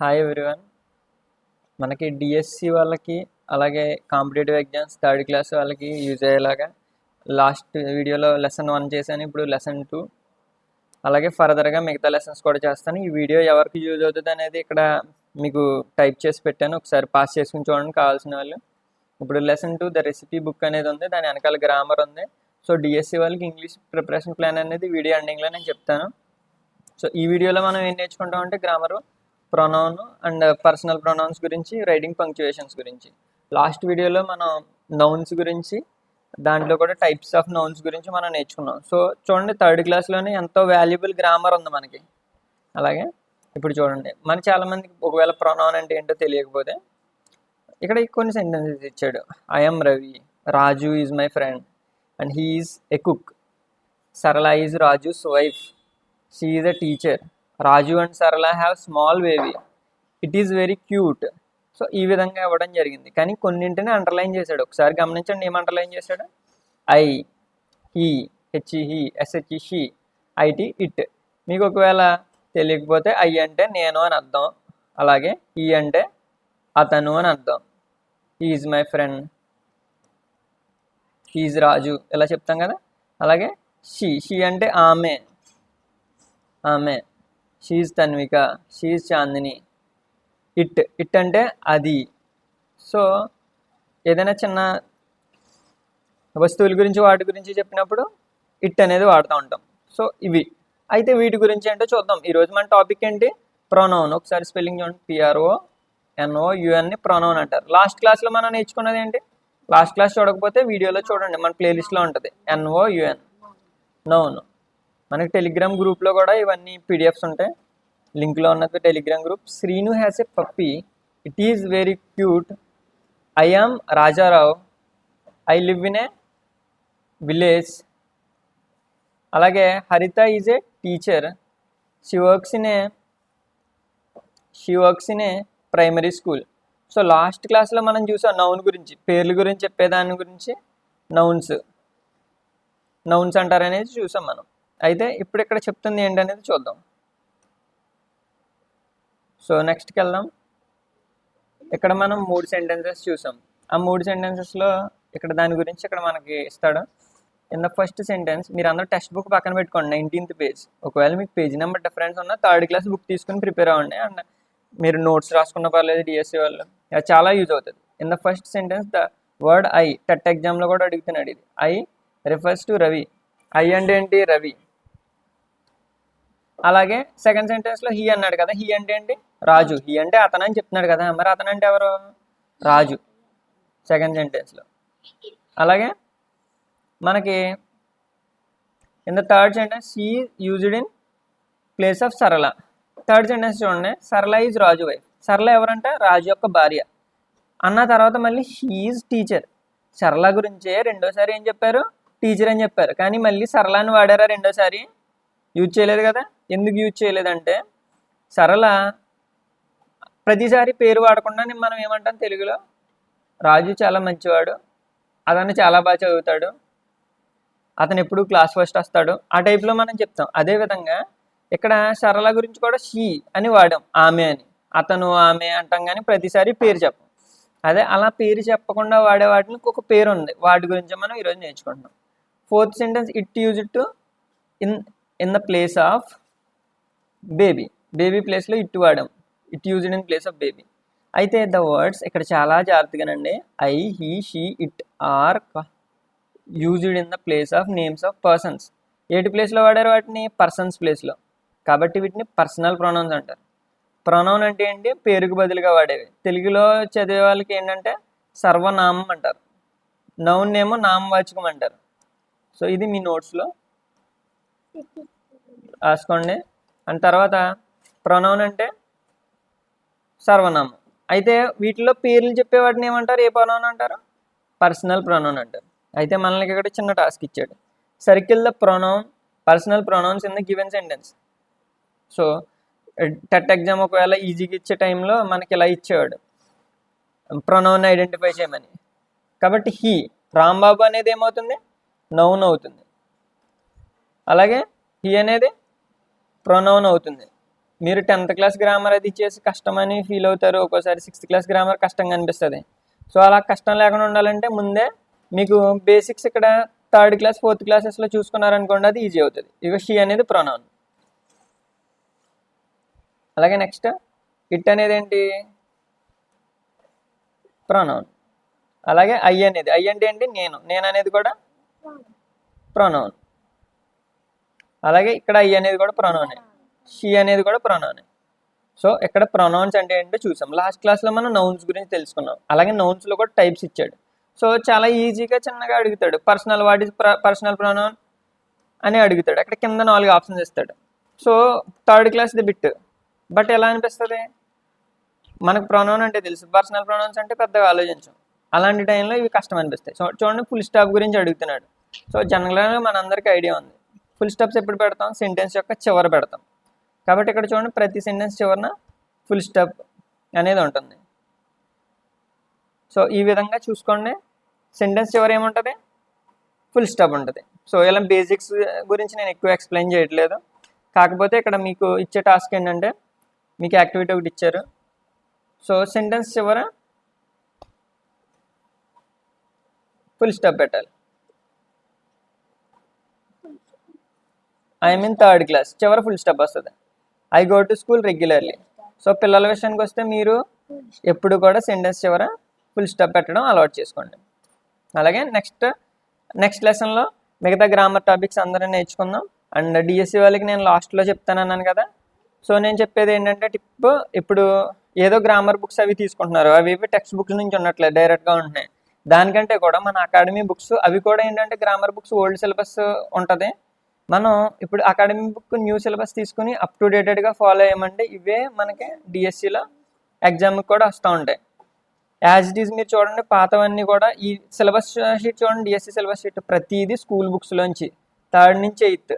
Hi everyone. మనకి DSC వాళ్ళకి అలాగే కాంపిటేటివ్ ఎగ్జామ్స్ థర్డ్ క్లాస్ వాళ్ళకి యూజ్ అయ్యేలాగా లాస్ట్ వీడియోలో లెసన్ 1 చేశాను. ఇప్పుడు లెసన్ 2 అలాగే ఫర్దర్గా మిగతా లెసన్స్ కూడా చేస్తాను. ఈ వీడియో ఎవరికి యూజ్ అవుతుంది అనేది ఇక్కడ మీకు టైప్ చేసి పెట్టాను, ఒకసారి పాస్ చేసుకుని చూడండి కావాల్సిన వాళ్ళు. ఇప్పుడు లెసన్ 2 ద రెసిపీ బుక్ అనేది ఉంది, దాని వెనకాల గ్రామర్ ఉంది. సో డిఎస్సి వాళ్ళకి ఇంగ్లీష్ ప్రిపరేషన్ ప్లాన్ అనేది వీడియో ఎండింగ్లో నేను చెప్తాను. సో ఈ వీడియోలో మనం ఏం నేర్చుకుంటామంటే grammar, pronoun and personal pronouns గురించి, రైటింగ్ పంక్చుయేషన్స్ గురించి. లాస్ట్ వీడియోలో మనం నౌన్స్ గురించి, దాంట్లో కూడా టైప్స్ ఆఫ్ నౌన్స్ గురించి మనం నేర్చుకున్నాం. సో చూడండి, థర్డ్ క్లాస్లోనే ఎంతో వాల్యుబుల్ గ్రామర్ ఉంది మనకి. అలాగే ఇప్పుడు చూడండి, మన చాలామందికి ఒకవేళ ప్రొనౌన్ అంటే ఏంటో తెలియకపోతే ఇక్కడ కొన్ని సెంటెన్సెస్ ఇచ్చాడు. I'm Ravi, Raju is my friend and he is a cook. Sarala is Raju's wife, she is a teacher. Raju and Sarala have small baby, it is very cute. So ఈ విధంగా ఇవ్వడం జరిగింది, కానీ కొన్నింటిని అండర్లైన్ చేశాడు. ఒకసారి గమనించండి ఏం అండర్లైన్ చేశాడు. I, he, H E, S H E, she, I T, it. మీకు ఒకవేళ తెలియకపోతే ఐ అంటే నేను అని అర్థం, అలాగే ఈ అంటే అతను అని అర్థం. He is my friend, he is Raju, ఇలా చెప్తాం కదా. అలాగే షీ అంటే ఆమె, she is Tanvika, she is Chandini. It అంటే అది. సో ఏదైనా చిన్న వస్తువుల గురించి వాటి గురించి చెప్పినప్పుడు ఇట్ అనేది వాడుతూ ఉంటాం. సో ఇవి అయితే వీటి గురించి ఏంటో చూద్దాం. ఈరోజు మన టాపిక్ ఏంటి? ప్రొనౌన్. ఒకసారి స్పెల్లింగ్ చూడండి, PRONOUN ప్రొనౌన్ అంటారు. లాస్ట్ క్లాస్లో మనం నేర్చుకున్నది ఏంటి? లాస్ట్ క్లాస్ చూడకపోతే వీడియోలో చూడండి, మన ప్లేలిస్ట్లో ఉంటుంది. NOUN, noun. మనకి టెలిగ్రామ్ గ్రూప్లో కూడా ఇవన్నీ పీడిఎఫ్స్ ఉంటాయి, లింక్లో ఉన్నది Telegram group. Srinu has a puppy, it is very cute. I am Rajarao, I live in a village. అలాగే హరిత is a teacher, she works in a primary school. So last క్లాస్లో మనం చూసాం నౌన్ గురించి, పేర్ల గురించి చెప్పేదాని గురించి, నౌన్స్ అంటారనేది చూసాం మనం. అయితే ఇప్పుడు ఇక్కడ చెప్తుంది ఏంటనేది చూద్దాం. సో నెక్స్ట్కి వెళ్దాం. ఇక్కడ మనం 3 సెంటెన్సెస్ చూసాం. ఆ 3 సెంటెన్సెస్లో ఇక్కడ దాని గురించి ఇక్కడ మనకి ఇస్తాడు. ఇన్ ద ఫస్ట్ సెంటెన్స్, మీరు అందరూ టెక్స్ట్ బుక్ పక్కన పెట్టుకోండి, 19th పేజ్. ఒకవేళ మీకు పేజీ నెంబర్ డిఫరెన్స్ ఉన్నా థర్డ్ క్లాస్ బుక్ తీసుకుని ప్రిపేర్ అవ్వండి. అండ్ మీరు నోట్స్ రాసుకున్న పర్లేదు, డిఎస్సి వాళ్ళు, అది చాలా యూజ్ అవుతుంది. In the first sentence the word I, TET ఎగ్జామ్లో కూడా అడుగుతున్నాడు ఇది. I refers to Ravi. I అంటే ఏంటి? రవి. అలాగే సెకండ్ సెంటెన్స్లో హీ అన్నాడు కదా, హీ అంటే ఏంటి? రాజు. హీ అంటే అతను అని చెప్తున్నాడు కదా, మరి అతను అంటే ఎవరు? రాజు, సెకండ్ సెంటెన్స్లో. అలాగే మనకి in the third sentence, she used in place of సరళ. థర్డ్ సెంటెన్స్ చూడండి, సరళ ఈజ్ రాజు వైఫ్. సరళ ఎవరంటే రాజు యొక్క భార్య. అన్న తర్వాత మళ్ళీ షీ ఈజ్ టీచర్. సరళ గురించే రెండోసారి ఏం చెప్పారు? టీచర్ అని చెప్పారు, కానీ మళ్ళీ సరళ అని వాడారా రెండోసారి? యూజ్ చేయలేదు కదా. ఎందుకు యూజ్ చేయలేదంటే, సరళ ప్రతిసారి పేరు వాడకుండా మనం ఏమంటాం తెలుగులో, రాజు చాలా మంచివాడు, అతను చాలా బాగా చదువుతాడు, అతను ఎప్పుడు క్లాస్ ఫస్ట్ వస్తాడు, ఆ టైప్లో మనం చెప్తాం. అదేవిధంగా ఇక్కడ సరళ గురించి కూడా షీ అని వాడాం, ఆమె అని. అతను, ఆమె అంటాం, కానీ ప్రతిసారి పేరు చెప్పం. అదే అలా పేరు చెప్పకుండా వాడే వాటిని ఒక పేరు ఉంది, వాటి గురించి మనం ఈరోజు నేర్చుకుంటున్నాం. Fourth sentence, it used to in the place of baby. Baby ప్లేస్లో ఇట్ వాడాం, it used in place of baby. అయితే ద వర్డ్స్ ఇక్కడ చాలా జాగ్రత్తగానండి. I, he, she, it are used in the place of names of persons. ఏటి ప్లేస్లో వాడారు వాటిని? పర్సన్స్ ప్లేస్లో. కాబట్టి వీటిని పర్సనల్ ప్రొనౌన్స్ అంటారు. ప్రొనౌన్ అంటే ఏంటి? పేరుకు బదులుగా వాడేవి. తెలుగులో చదివే వాళ్ళకి ఏంటంటే సర్వనామం అంటారు, నౌన్ ఏమో నామవాచకం అంటారు. సో ఇది మీ నోట్స్లో రాసుకోండి. అండ్ తర్వాత ప్రొనౌన్ అంటే సర్వనామం. అయితే వీటిలో పేర్లు చెప్పే వాటిని ఏమంటారు? ఏ ప్రొనౌన్ అంటారు? పర్సనల్ ప్రొనౌన్ అంటారు. అయితే మనకి ఇక్కడ చిన్న టాస్క్ ఇచ్చాడు, circle the pronoun personal pronouns in the given sentence. So TET exam ఒకవేళ ఈజీగా ఇచ్చే టైంలో మనకి ఇలా ఇచ్చేవాడు, ప్రొనౌన్ ఐడెంటిఫై చేయమని. కాబట్టి హీ, రాంబాబు అనేది ఏమవుతుంది? నౌన్ అవుతుంది. అలాగే హీ అనేది ప్రొనౌన్ అవుతుంది. మీరు 10th క్లాస్ గ్రామర్ అది చేసి కష్టమని ఫీల్ అవుతారు, ఒక్కోసారి 6th క్లాస్ గ్రామర్ కష్టంగా అనిపిస్తుంది. సో అలా కష్టం లేకుండా ఉండాలంటే ముందే మీకు బేసిక్స్ ఇక్కడ 3rd క్లాస్ 4th క్లాసెస్లో చూసుకున్నారనుకోండి, అది ఈజీ అవుతుంది. ఇక షీ అనేది ప్రొనౌన్. అలాగే నెక్స్ట్ ఇట్ అనేది ఏంటి, ప్రొనౌన్. అలాగే ఐ అనేది, ఐ అంటే ఏంటి, నేను అనేది కూడా ప్రొనౌన్. అలాగే ఇక్కడ ఐ అనేది కూడా ప్రొనౌనే, షీ అనేది కూడా ప్రొనౌనే. సో ఇక్కడ ప్రొనౌన్స్ అంటే ఏంటో చూసాం. లాస్ట్ క్లాస్లో మనం నౌన్స్ గురించి తెలుసుకున్నాం. అలాగే నౌన్స్లో కూడా టైప్స్ ఇచ్చాడు. సో చాలా ఈజీగా చిన్నగా అడుగుతాడు, personal what is personal pronoun అని అడుగుతాడు. అక్కడ కింద 4 ఆప్షన్స్ ఇస్తాడు. సో 3rd క్లాస్ది బిట్, బట్ ఎలా అనిపిస్తుంది, మనకు ప్రొనౌన్ అంటే తెలుసు, పర్సనల్ ప్రొనౌన్స్ అంటే పెద్దగా ఆలోచించాం. అలాంటి టైంలో ఇవి కష్టం అనిపిస్తాయి. సో చూడండి, ఫుల్ స్టాప్ గురించి అడుగుతున్నాడు. సో జనరల్గా మనందరికీ ఐడియా ఉంది, ఫుల్ స్టాప్స్ ఎప్పుడు పెడతాం, సెంటెన్స్ యొక్క చివర పెడతాం. కాబట్టి ఇక్కడ చూడండి, ప్రతి సెంటెన్స్ చివరన ఫుల్ స్టాప్ అనేది ఉంటుంది. సో ఈ విధంగా చూసుకోండి, సెంటెన్స్ చివర ఏముంటుంది, ఫుల్ స్టాప్ ఉంటుంది. సో ఇలా బేసిక్స్ గురించి నేను ఎక్కువ ఎక్స్ప్లెయిన్ చేయట్లేదు. కాకపోతే ఇక్కడ మీకు ఇచ్చే టాస్క్ ఏంటంటే, మీకు యాక్టివిటీ ఒకటి ఇచ్చారు. సో సెంటెన్స్ చివర ఫుల్ స్టాప్ పెట్టాలి. ఐఎమ్ ఇన్ 3rd క్లాస్, చివర ఫుల్ స్టాప్ వస్తుంది. I go to school regularly. So పిల్లల విషయానికి వస్తే మీరు ఎప్పుడు కూడా సెంటెన్స్ చివర ఫుల్ స్టాప్ పెట్టడం అలవాటు చేసుకోండి. అలాగే నెక్స్ట్ లెసన్లో మిగతా గ్రామర్ టాపిక్స్ అందరం నేర్చుకుందాం. అండ్ డిఎస్సి వాళ్ళకి నేను లాస్ట్లో చెప్తానన్నాను కదా. సో నేను చెప్పేది ఏంటంటే టిప్, ఇప్పుడు ఏదో గ్రామర్ బుక్స్ అవి తీసుకుంటున్నారు, అవి టెక్స్ట్ బుక్స్ నుంచి ఉన్నట్లేదు, డైరెక్ట్గా ఉంటున్నాయి. దానికంటే కూడా మన అకాడమీ బుక్స్ అవి కూడా ఏంటంటే గ్రామర్ బుక్స్ ఓల్డ్ సిలబస్ ఉంటుంది. మనం ఇప్పుడు అకాడమీ బుక్ న్యూ సిలబస్ తీసుకుని అప్ టు డేటెడ్గా ఫాలో అయ్యామంటే ఇవే మనకి డిఎస్సిలో ఎగ్జామ్కి కూడా వస్తూ ఉంటాయి. యాజ్ ఇట్ ఈజ్ మీరు చూడండి, పాతవన్నీ కూడా ఈ సిలబస్ షీట్ చూడండి, డిఎస్సి సిలబస్ షీట్ ప్రతిదీ స్కూల్ బుక్స్లోంచి 3rd నుంచి 8th,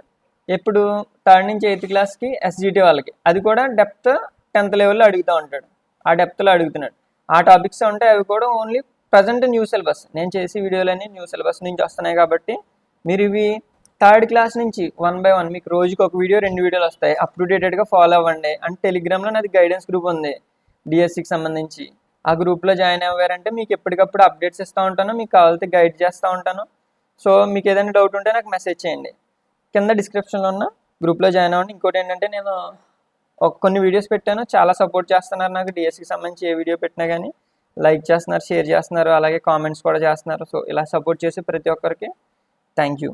ఎప్పుడు 3rd నుంచి 8th క్లాస్కి ఎస్జిటి వాళ్ళకి, అది కూడా డెప్త్ 10th లెవెల్లో అడుగుతూ ఉంటాడు, ఆ డెప్త్లో అడుగుతున్నాడు. ఆ టాపిక్స్ ఉంటాయి, అవి కూడా ఓన్లీ ప్రజెంట్ న్యూ సిలబస్, నేను చేసే వీడియోలన్నీ న్యూ సిలబస్ నుంచి వస్తున్నాయి. కాబట్టి మీరు ఇవి 3rd క్లాస్ నుంచి 1 by 1 మీకు రోజుకి ఒక వీడియో 2 వీడియోలు వస్తాయి, అప్ టు డేటెడ్గా ఫాలో అవ్వండి. అండ్ టెలిగ్రామ్లో నాది గైడెన్స్ గ్రూప్ ఉంది డిఎస్సికి సంబంధించి, ఆ గ్రూప్లో జాయిన్ అవ్వారంటే మీకు ఎప్పటికప్పుడు అప్డేట్స్ ఇస్తూ ఉంటాను, మీకు కావాలితే గైడ్ చేస్తూ ఉంటాను. సో మీకు ఏదైనా డౌట్ ఉంటే నాకు మెసేజ్ చేయండి, కింద డిస్క్రిప్షన్లో ఉన్న గ్రూప్లో జాయిన్ అవ్వండి. ఇంకోటి ఏంటంటే, నేను కొన్ని వీడియోస్ పెట్టాను, చాలా సపోర్ట్ చేస్తున్నారు నాకు. డిఎస్సికి సంబంధించి ఏ వీడియో పెట్టినా కానీ లైక్ చేస్తున్నారు, షేర్ చేస్తున్నారు, అలాగే కామెంట్స్ కూడా చేస్తున్నారు. సో ఇలా సపోర్ట్ చేసి ప్రతి ఒక్కరికి థ్యాంక్ యూ.